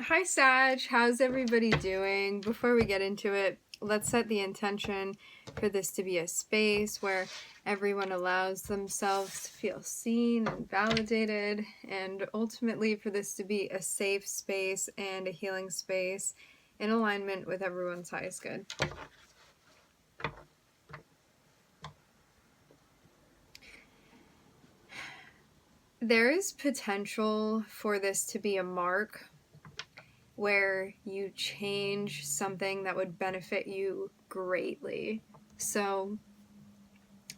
Hi Sag, how's everybody doing? Before we get into it, let's set the intention for this to be a space where everyone allows themselves to feel seen and validated, and ultimately for this to be a safe space and a healing space in alignment with everyone's highest good. There is potential for this to be a mark where you change something that would benefit you greatly. So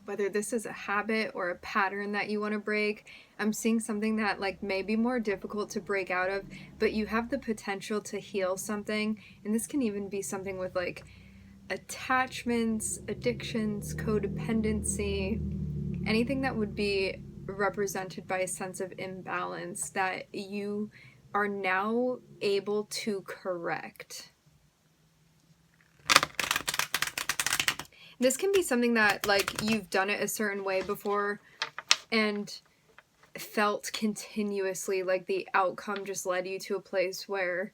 whether this is a habit or a pattern that you want to break, I'm seeing something that may be more difficult to break out of, but you have the potential to heal something. And this can even be something with attachments, addictions, codependency, anything that would be represented by a sense of imbalance that you are now able to correct. This can be something that you've done it a certain way before and felt continuously like the outcome just led you to a place where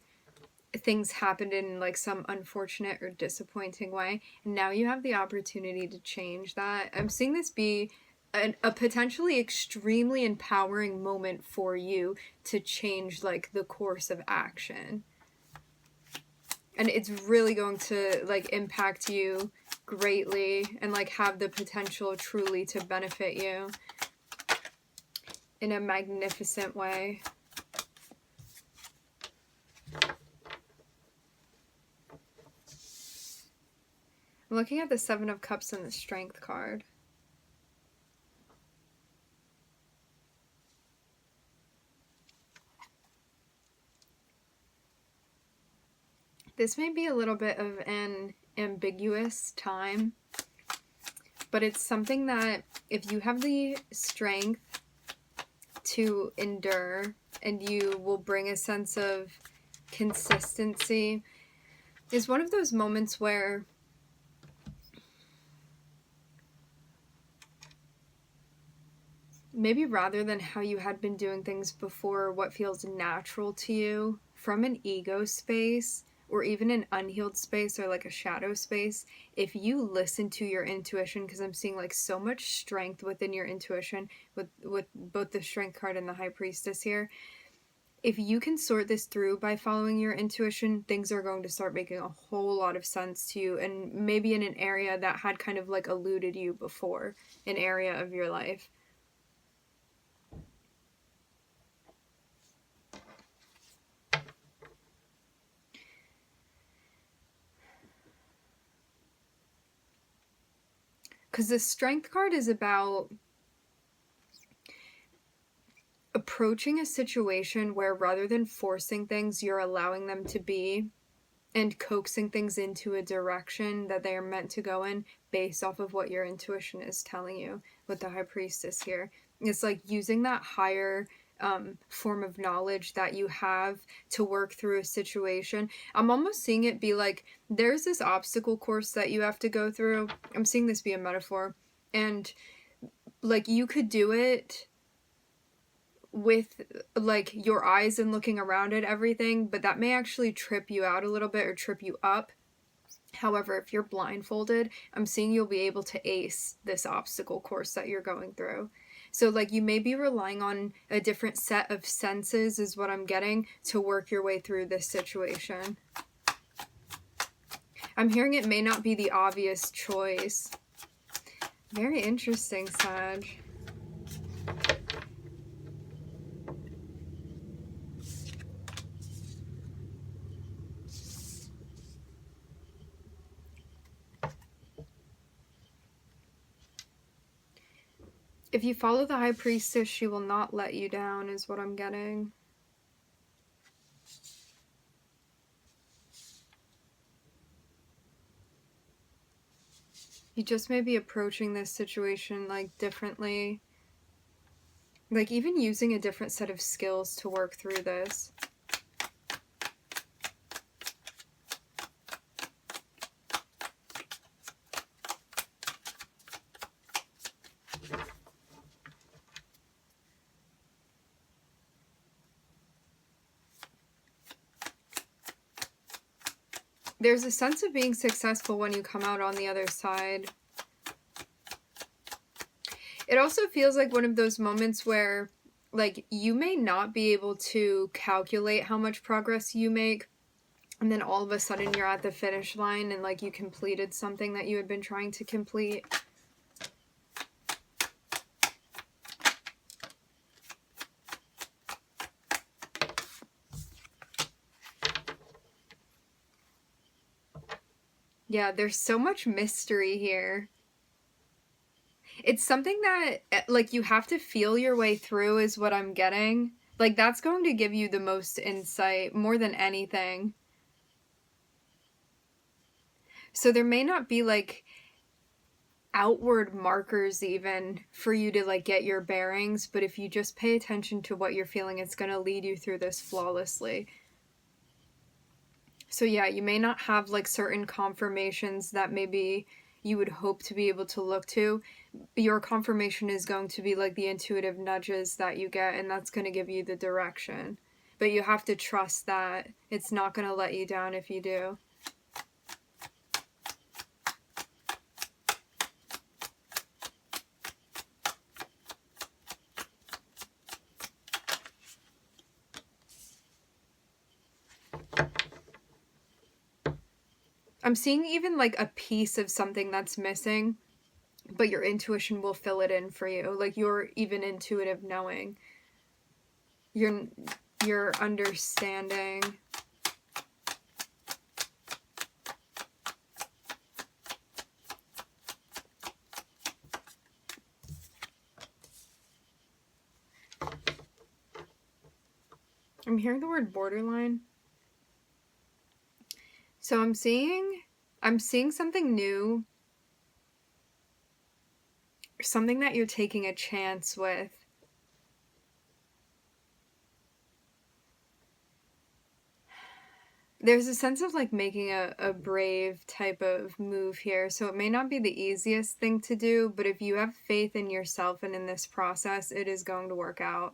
things happened in some unfortunate or disappointing way, and now you have the opportunity to change that. I'm seeing this be a potentially extremely empowering moment for you to change the course of action, and it's really going to impact you greatly and have the potential truly to benefit you in a magnificent way. I'm looking at the Seven of Cups and the Strength card. This may be a little bit of an ambiguous time, but it's something that if you have the strength to endure and you will bring a sense of consistency, is one of those moments where maybe rather than how you had been doing things before, what feels natural to you from an ego space or even an unhealed space or a shadow space, if you listen to your intuition, because I'm seeing so much strength within your intuition with both the Strength card and the High Priestess here, if you can sort this through by following your intuition, things are going to start making a whole lot of sense to you, and maybe in an area that had kind of eluded you before, an area of your life. Because the Strength card is about approaching a situation where rather than forcing things, you're allowing them to be and coaxing things into a direction that they are meant to go in based off of what your intuition is telling you with the High Priestess here. It's using that higher form of knowledge that you have to work through a situation. I'm almost seeing it be there's this obstacle course that you have to go through. I'm seeing this be a metaphor, and you could do it with your eyes and looking around at everything, but that may actually trip you out a little bit or trip you up. However, if you're blindfolded, I'm seeing you'll be able to ace this obstacle course that you're going through. So you may be relying on a different set of senses is what I'm getting to work your way through this situation. I'm hearing it may not be the obvious choice. Very interesting, Sag. If you follow the High Priestess, she will not let you down, is what I'm getting. You just may be approaching this situation differently. Even using a different set of skills to work through this. There's a sense of being successful when you come out on the other side. It also feels like one of those moments where, like, you may not be able to calculate how much progress you make, and then all of a sudden you're at the finish line and, like, you completed something that you had been trying to complete. Yeah, there's so much mystery here. It's something that, like, you have to feel your way through is what I'm getting. Like, that's going to give you the most insight more than anything. So there may not be, like, outward markers even for you to, like, get your bearings, but if you just pay attention to what you're feeling, it's going to lead you through this flawlessly. So yeah, you may not have, like, certain confirmations that maybe you would hope to be able to look to. Your confirmation is going to be like the intuitive nudges that you get, and that's going to give you the direction. But you have to trust that it's not going to let you down if you do. I'm seeing even like a piece of something that's missing, but your intuition will fill it in for you. Like your even intuitive knowing. Your understanding. I'm hearing the word borderline. So I'm seeing something new. Something that you're taking a chance with. There's a sense of like making a brave type of move here. So it may not be the easiest thing to do, but if you have faith in yourself and in this process, it is going to work out.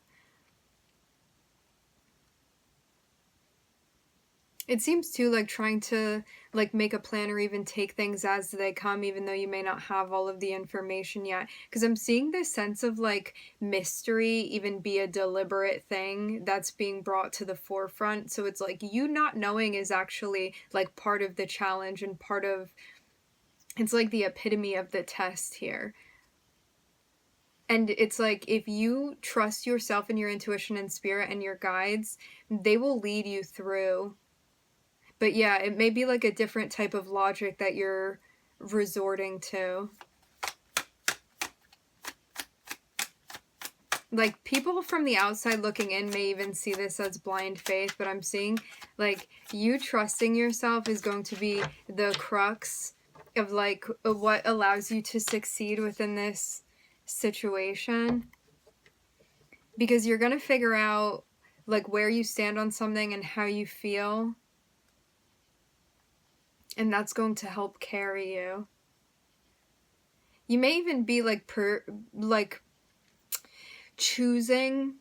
It seems too like trying to like make a plan or even take things as they come, even though you may not have all of the information yet. Because I'm seeing this sense of like mystery even be a deliberate thing that's being brought to the forefront. So it's like you not knowing is actually like part of the challenge and part of, it's like the epitome of the test here. And it's like if you trust yourself and your intuition and spirit and your guides, they will lead you through. But yeah, it may be like a different type of logic that you're resorting to. Like, people from the outside looking in may even see this as blind faith, but I'm seeing, like, you trusting yourself is going to be the crux of, like, what allows you to succeed within this situation. Because you're going to figure out, like, where you stand on something and how you feel. And that's going to help carry you. You may even be like choosing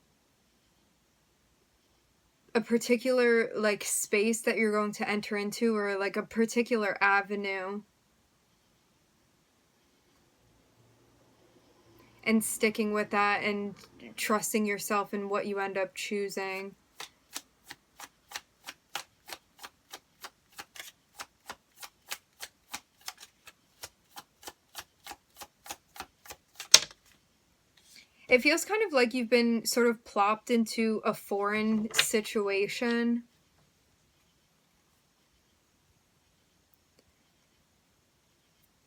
a particular like space that you're going to enter into, or like a particular avenue, and sticking with that and trusting yourself in what you end up choosing. It feels kind of like you've been sort of plopped into a foreign situation.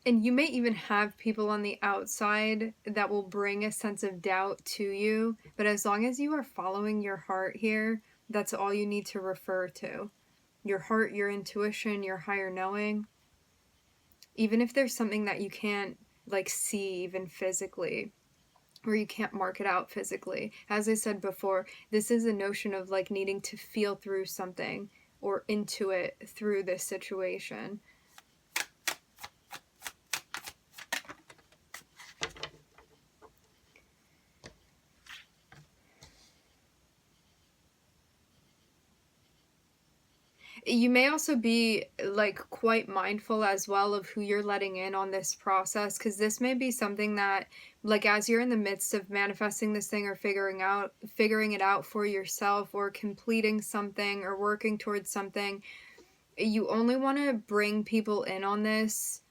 And you may even have people on the outside that will bring a sense of doubt to you. But as long as you are following your heart here, that's all you need to refer to. Your heart, your intuition, your higher knowing. Even if there's something that you can't like see even physically, or you can't mark it out physically. As I said before, this is a notion of like needing to feel through something or intuit through this situation. You may also be like quite mindful as well of who you're letting in on this process, because this may be something that, like, as you're in the midst of manifesting this thing or figuring it out for yourself, or completing something or working towards something, you only want to bring people in on this.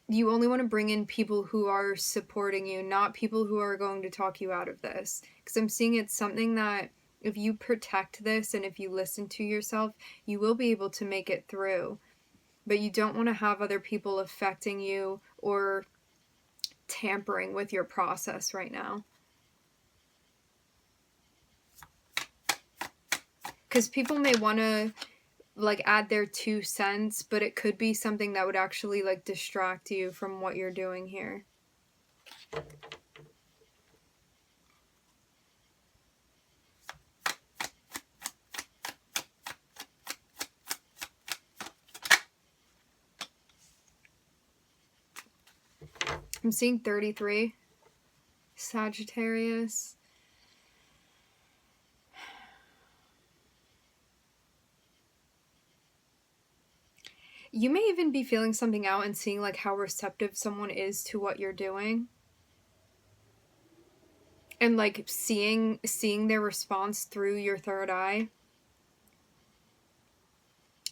You only want to bring in people who are supporting you, not people who are going to talk you out of this. Because I'm seeing it's something that if you protect this and if you listen to yourself, you will be able to make it through. But you don't want to have other people affecting you or tampering with your process right now. Because people may want to like add their 2 cents, but it could be something that would actually like distract you from what you're doing here. I'm seeing 33. Sagittarius. You may even be feeling something out and seeing like how receptive someone is to what you're doing. And like seeing their response through your third eye.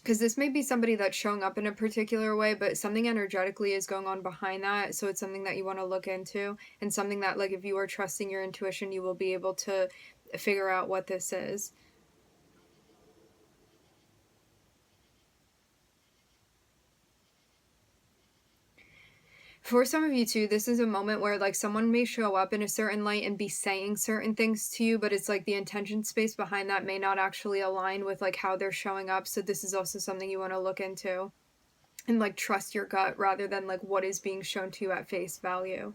Because this may be somebody that's showing up in a particular way, but something energetically is going on behind that. So it's something that you want to look into, and something that, like, if you are trusting your intuition, you will be able to figure out what this is. For some of you too, this is a moment where like someone may show up in a certain light and be saying certain things to you, but it's like the intention space behind that may not actually align with like how they're showing up. So this is also something you want to look into and like trust your gut rather than like what is being shown to you at face value.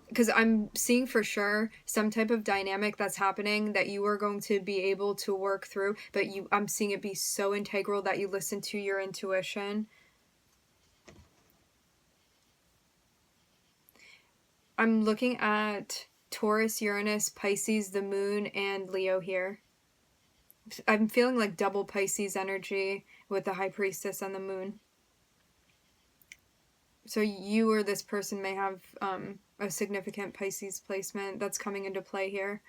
Because I'm seeing for sure some type of dynamic that's happening that you are going to be able to work through, but I'm seeing it be so integral that you listen to your intuition. I'm looking at Taurus, Uranus, Pisces, the moon, and Leo here. I'm feeling like double Pisces energy with the High Priestess and the moon. So you or this person may have a significant Pisces placement that's coming into play here.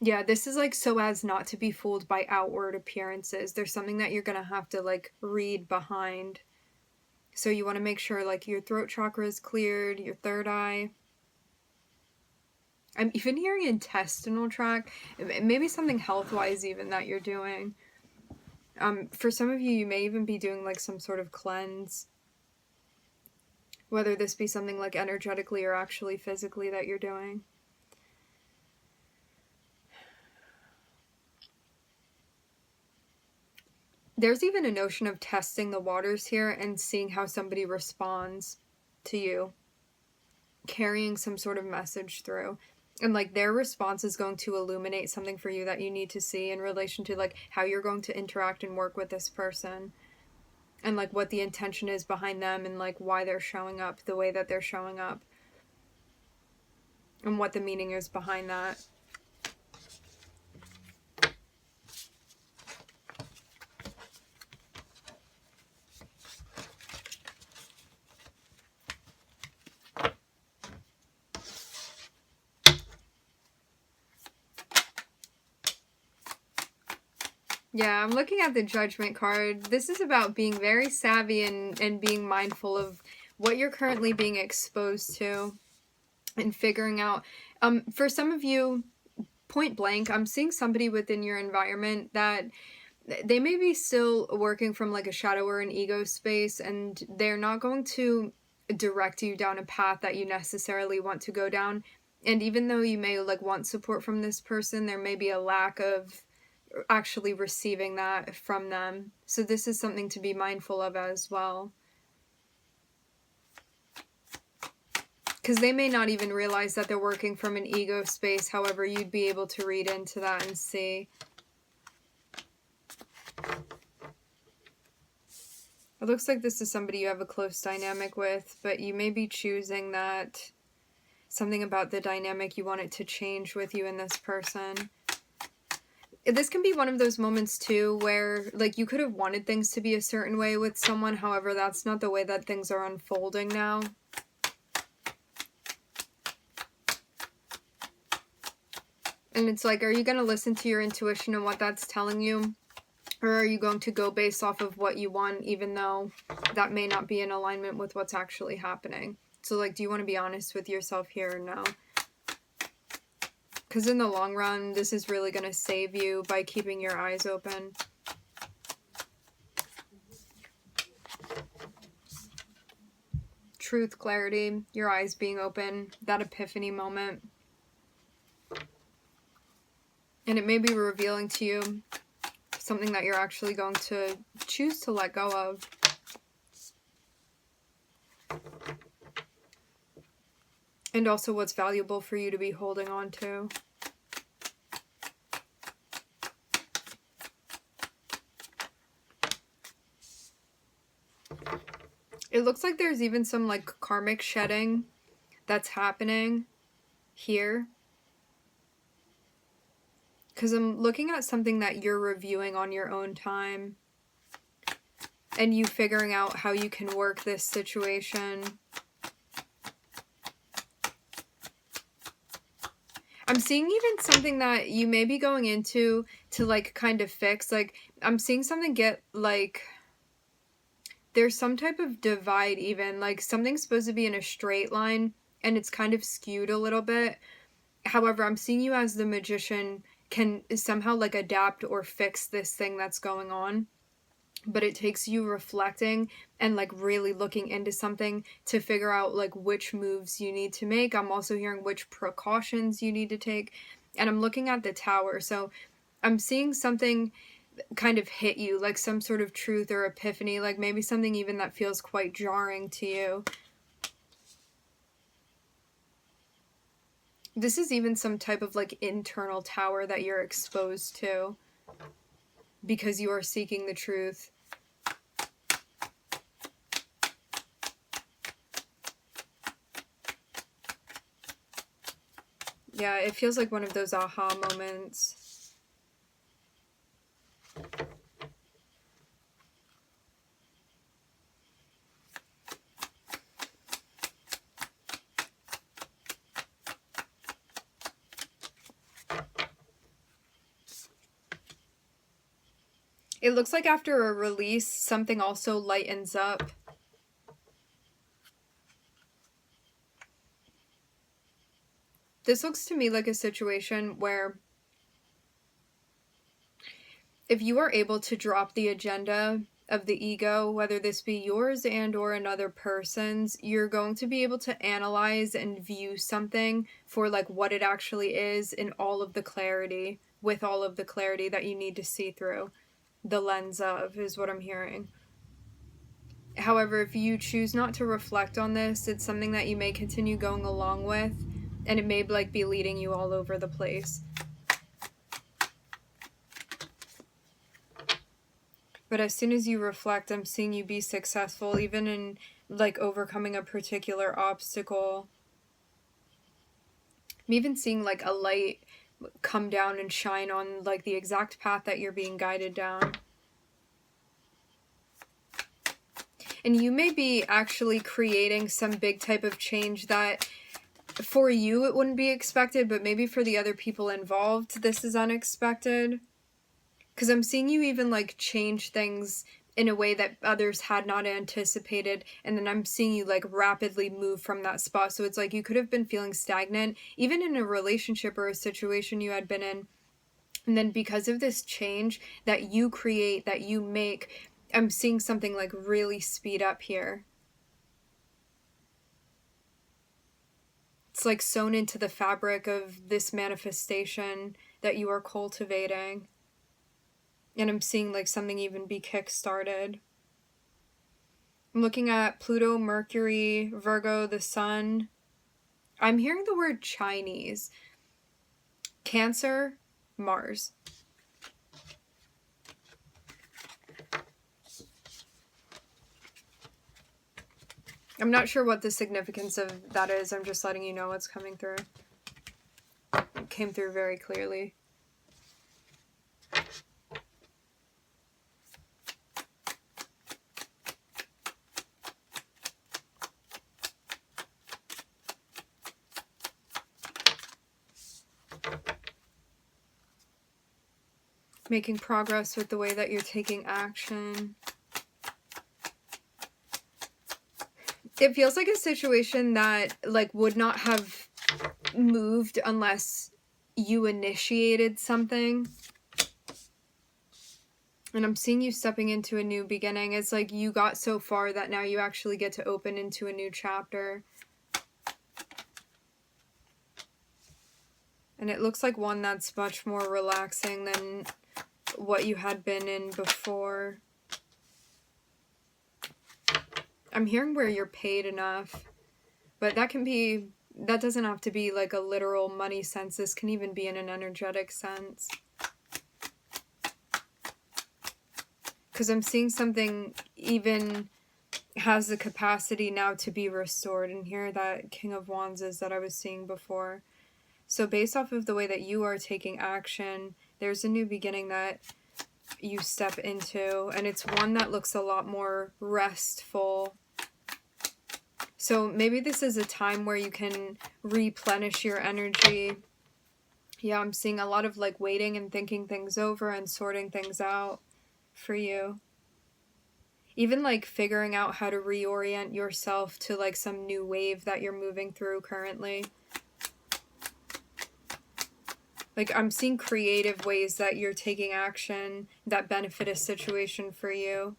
Yeah, this is like so as not to be fooled by outward appearances. There's something that you're going to have to like read behind. So you want to make sure like your throat chakra is cleared, your third eye. I'm even hearing intestinal tract, maybe something health-wise even that you're doing. For some of you, you may even be doing like some sort of cleanse. Whether this be something like energetically or actually physically that you're doing. There's even a notion of testing the waters here and seeing how somebody responds to you, carrying some sort of message through. And like their response is going to illuminate something for you that you need to see in relation to like how you're going to interact and work with this person, and like what the intention is behind them, and like why they're showing up the way that they're showing up, and what the meaning is behind that. Yeah, I'm looking at the Judgment card. This is about being very savvy and being mindful of what you're currently being exposed to and figuring out. For some of you, point blank, I'm seeing somebody within your environment that they may be still working from like a shadow or an ego space, and they're not going to direct you down a path that you necessarily want to go down. And even though you may like want support from this person, there may be a lack of actually receiving that from them. So this is something to be mindful of as well. Because they may not even realize that they're working from an ego space. However, you'd be able to read into that and see. It looks like this is somebody you have a close dynamic with, but you may be choosing that. something about the dynamic you want it to change with you and this person. This can be one of those moments too where like you could have wanted things to be a certain way with someone, however that's not the way that things are unfolding now. And it's like, are you going to listen to your intuition and what that's telling you? Or are you going to go based off of what you want, even though that may not be in alignment with what's actually happening? So like, do you want to be honest with yourself here or no? Because in the long run, this is really going to save you by keeping your eyes open. Truth, clarity, your eyes being open, that epiphany moment. And it may be revealing to you something that you're actually going to choose to let go of. And also what's valuable for you to be holding on to. It looks like there's even some like karmic shedding that's happening here. Because I'm looking at something that you're reviewing on your own time. And you figuring out how you can work this situation. I'm seeing even something that you may be going into to like kind of fix. Like I'm seeing something get like, there's some type of divide even. Like something's supposed to be in a straight line and it's kind of skewed a little bit. However, I'm seeing you as the magician can somehow like adapt or fix this thing that's going on. But it takes you reflecting and like really looking into something to figure out like which moves you need to make. I'm also hearing which precautions you need to take. And I'm looking at the tower. So I'm seeing something kind of hit you, like some sort of truth or epiphany, like maybe something even that feels quite jarring to you. This is even some type of like internal tower that you're exposed to because you are seeking the truth. Yeah, it feels like one of those aha moments. It looks like after a release, something also lightens up. This looks to me like a situation where if you are able to drop the agenda of the ego, whether this be yours and or another person's, you're going to be able to analyze and view something for like what it actually is in all of the clarity, with all of the clarity that you need to see through the lens of, is what I'm hearing. However, if you choose not to reflect on this, it's something that you may continue going along with, and it may like be leading you all over the place. But as soon as you reflect, I'm seeing you be successful, even in like overcoming a particular obstacle. I'm even seeing like a light come down and shine on like the exact path that you're being guided down. And you may be actually creating some big type of change that for you it wouldn't be expected, but maybe for the other people involved, this is unexpected. Because I'm seeing you even like change things in a way that others had not anticipated. And then I'm seeing you like rapidly move from that spot. So it's like you could have been feeling stagnant, even in a relationship or a situation you had been in. And then because of this change that you create, that you make, I'm seeing something like really speed up here. It's like sewn into the fabric of this manifestation that you are cultivating. And I'm seeing like something even be kick-started. I'm looking at Pluto, Mercury, Virgo, the Sun. I'm hearing the word Chinese. Cancer, Mars. I'm not sure what the significance of that is. I'm just letting you know what's coming through. It came through very clearly. Making progress with the way that you're taking action. It feels like a situation that like would not have moved unless you initiated something. And I'm seeing you stepping into a new beginning. It's like you got so far that now you actually get to open into a new chapter. And it looks like one that's much more relaxing than what you had been in before. I'm hearing where you're paid enough. But that doesn't have to be like a literal money sense. This can even be in an energetic sense. Because I'm seeing something even has the capacity now to be restored. And here that King of Wands is that I was seeing before. So based off of the way that you are taking action, there's a new beginning that you step into. And it's one that looks a lot more restful. So maybe this is a time where you can replenish your energy. Yeah, I'm seeing a lot of like waiting and thinking things over and sorting things out for you. Even like figuring out how to reorient yourself to like some new wave that you're moving through currently. Like I'm seeing creative ways that you're taking action that benefit a situation for you.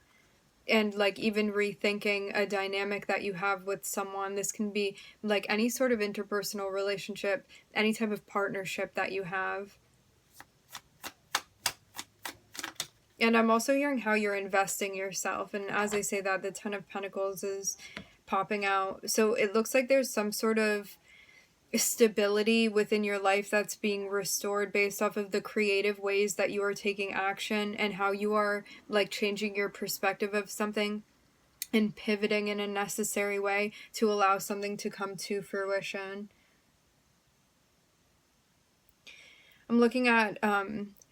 And like even rethinking a dynamic that you have with someone. This can be like any sort of interpersonal relationship, any type of partnership that you have. And I'm also hearing how you're investing yourself. And as I say that, the Ten of Pentacles is popping out. So it looks like there's some sort of stability within your life that's being restored based off of the creative ways that you are taking action and how you are like changing your perspective of something and pivoting in a necessary way to allow something to come to fruition. I'm looking at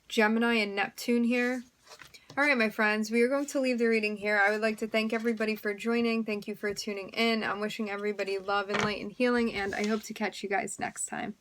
Gemini and Neptune here. All right, my friends, we are going to leave the reading here. I would like to thank everybody for joining. Thank you for tuning in. I'm wishing everybody love and light and healing, and I hope to catch you guys next time.